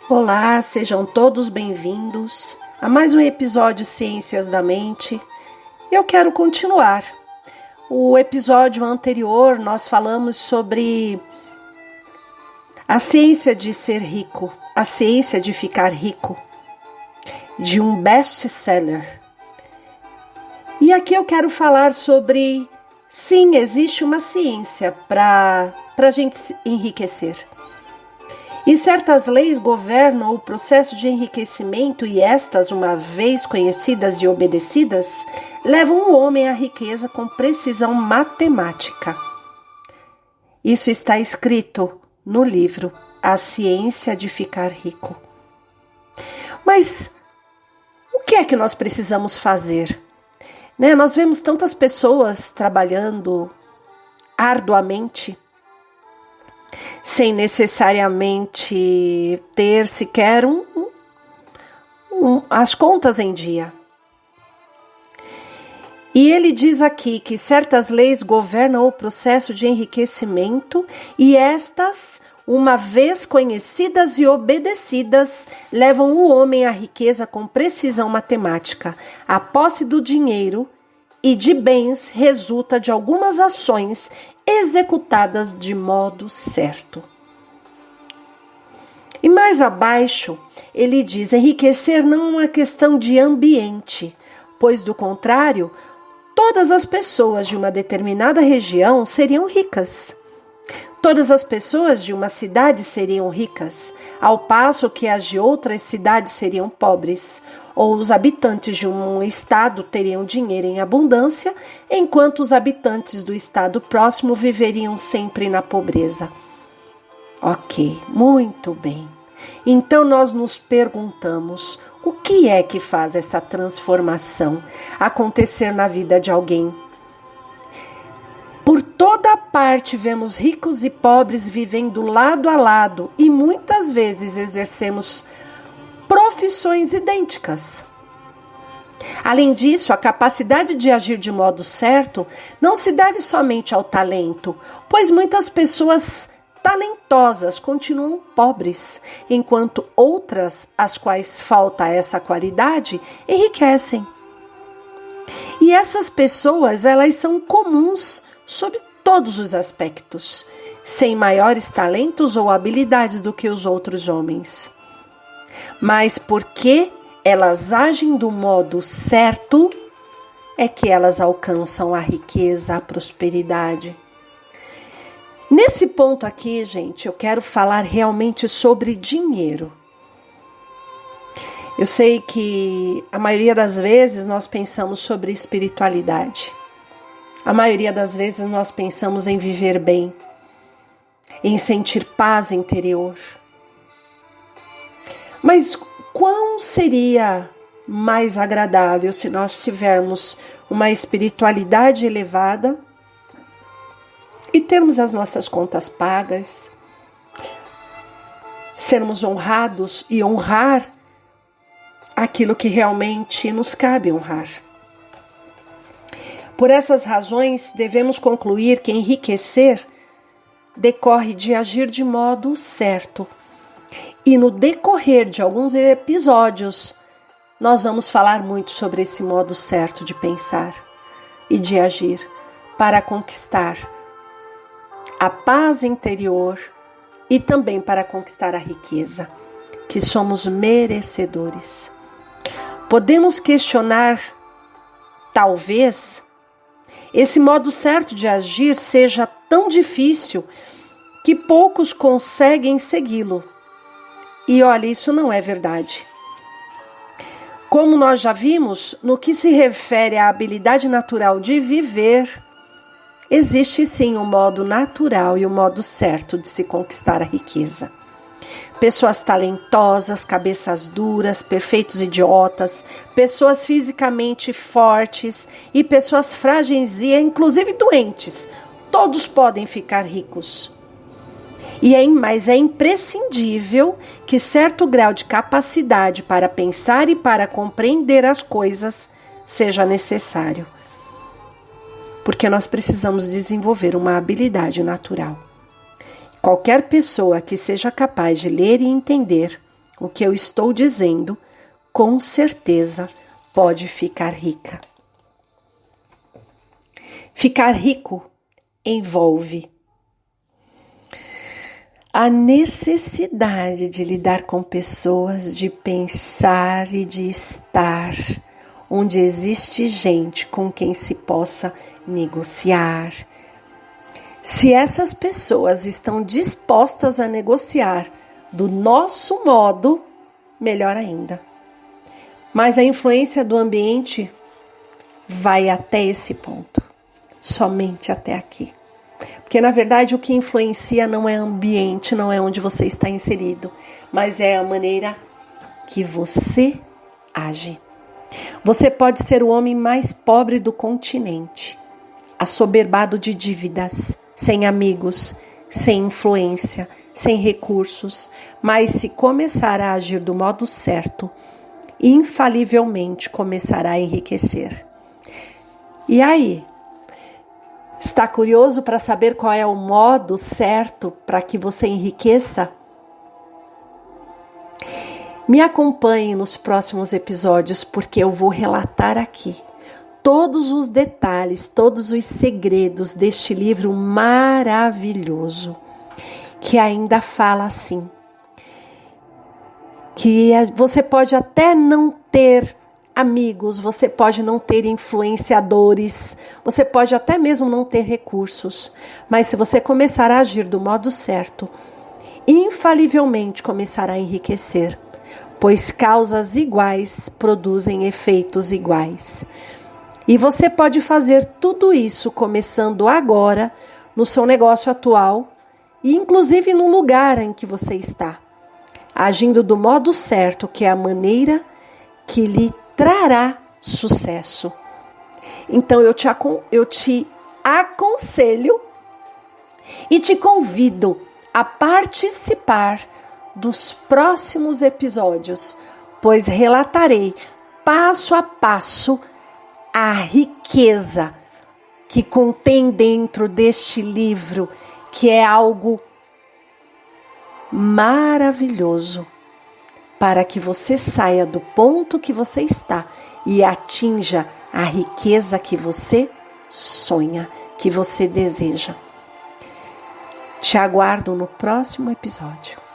Olá, sejam todos bem-vindos a mais um episódio Ciências da Mente. Eu quero continuar. O episódio anterior nós falamos sobre a ciência de ser rico, a ciência de ficar rico, de um best-seller. E aqui eu quero falar sobre, sim, existe uma ciência para a gente enriquecer. E certas leis governam o processo de enriquecimento e estas, uma vez conhecidas e obedecidas, levam o homem à riqueza com precisão matemática. Isso está escrito no livro A Ciência de Ficar Rico. Mas o que é que nós precisamos fazer? Nós vemos tantas pessoas trabalhando arduamente, sem necessariamente ter sequer as contas em dia. E ele diz aqui que certas leis governam o processo de enriquecimento e estas, uma vez conhecidas e obedecidas, levam o homem à riqueza com precisão matemática. A posse do dinheiro e de bens resulta de algumas ações executadas de modo certo. E mais abaixo, ele diz: enriquecer não é uma questão de ambiente, pois do contrário, todas as pessoas de uma determinada região seriam ricas. Todas as pessoas de uma cidade seriam ricas, ao passo que as de outras cidades seriam pobres. Ou os habitantes de um estado teriam dinheiro em abundância, enquanto os habitantes do estado próximo viveriam sempre na pobreza. Ok, muito bem. Então nós nos perguntamos, o que é que faz essa transformação acontecer na vida de alguém? Por toda parte vemos ricos e pobres vivendo lado a lado e muitas vezes exercemos profissões idênticas. Além disso, a capacidade de agir de modo certo não se deve somente ao talento, pois muitas pessoas talentosas continuam pobres, enquanto outras, às quais falta essa qualidade, enriquecem. E essas pessoas, elas são comuns sob todos os aspectos, sem maiores talentos ou habilidades do que os outros homens. Mas porque elas agem do modo certo, é que elas alcançam a riqueza, a prosperidade. Nesse ponto aqui, gente, eu quero falar realmente sobre dinheiro. Eu sei que a maioria das vezes nós pensamos sobre espiritualidade. A maioria das vezes nós pensamos em viver bem, em sentir paz interior. Mas quão seria mais agradável se nós tivermos uma espiritualidade elevada e termos as nossas contas pagas, sermos honrados e honrar aquilo que realmente nos cabe honrar. Por essas razões, devemos concluir que enriquecer decorre de agir de modo certo. E no decorrer de alguns episódios, nós vamos falar muito sobre esse modo certo de pensar e de agir para conquistar a paz interior e também para conquistar a riqueza, que somos merecedores. Podemos questionar, talvez, esse modo certo de agir seja tão difícil que poucos conseguem segui-lo. E olha, isso não é verdade. Como nós já vimos, no que se refere à habilidade natural de viver, existe sim o modo natural e o modo certo de se conquistar a riqueza. Pessoas talentosas, cabeças duras, perfeitos idiotas, pessoas fisicamente fortes e pessoas frágeis e inclusive doentes, todos podem ficar ricos. Mas é imprescindível que certo grau de capacidade para pensar e para compreender as coisas seja necessário. Porque nós precisamos desenvolver uma habilidade natural. Qualquer pessoa que seja capaz de ler e entender o que eu estou dizendo, com certeza pode ficar rica. Ficar rico envolve a necessidade de lidar com pessoas, de pensar e de estar onde existe gente com quem se possa negociar. Se essas pessoas estão dispostas a negociar do nosso modo, melhor ainda. Mas a influência do ambiente vai até esse ponto, somente até aqui. Porque, na verdade, o que influencia não é ambiente, não é onde você está inserido, mas é a maneira que você age. Você pode ser o homem mais pobre do continente, assoberbado de dívidas, sem amigos, sem influência, sem recursos, mas se começar a agir do modo certo, infalivelmente começará a enriquecer. E aí? Está curioso para saber qual é o modo certo para que você enriqueça? Me acompanhe nos próximos episódios, porque eu vou relatar aqui todos os detalhes, todos os segredos deste livro maravilhoso, que ainda fala assim, que você pode até não ter amigos, você pode não ter influenciadores, você pode até mesmo não ter recursos, mas se você começar a agir do modo certo, infalivelmente começará a enriquecer, pois causas iguais produzem efeitos iguais. E você pode fazer tudo isso começando agora no seu negócio atual e inclusive no lugar em que você está, agindo do modo certo, que é a maneira que lhe trará sucesso. Então eu te aconselho e te convido a participar dos próximos episódios, pois relatarei passo a passo a riqueza que contém dentro deste livro, que é algo maravilhoso, para que você saia do ponto que você está e atinja a riqueza que você sonha, que você deseja. Te aguardo no próximo episódio.